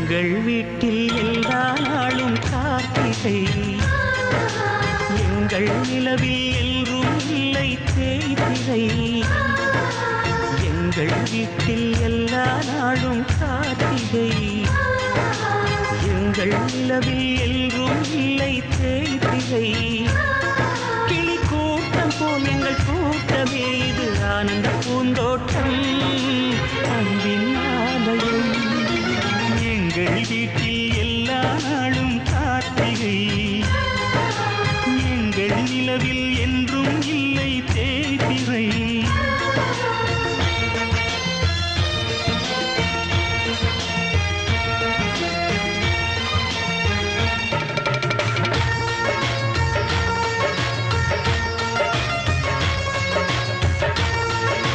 எங்கள் வீட்டில் எல்லா நாளும் கார்த்திகை எங்கள் நிலவில் என்றும் இல்லை தேய்திரை எங்கள் வீட்டில் எல்லா நாளும் கார்த்திகை எங்கள் நிலவில் என்றும் இல்லை தேய்திரை கிளி கூட்டம் போல் எங்கள் கூட்டமே இது ஆனந்த பூந்தோட்டம்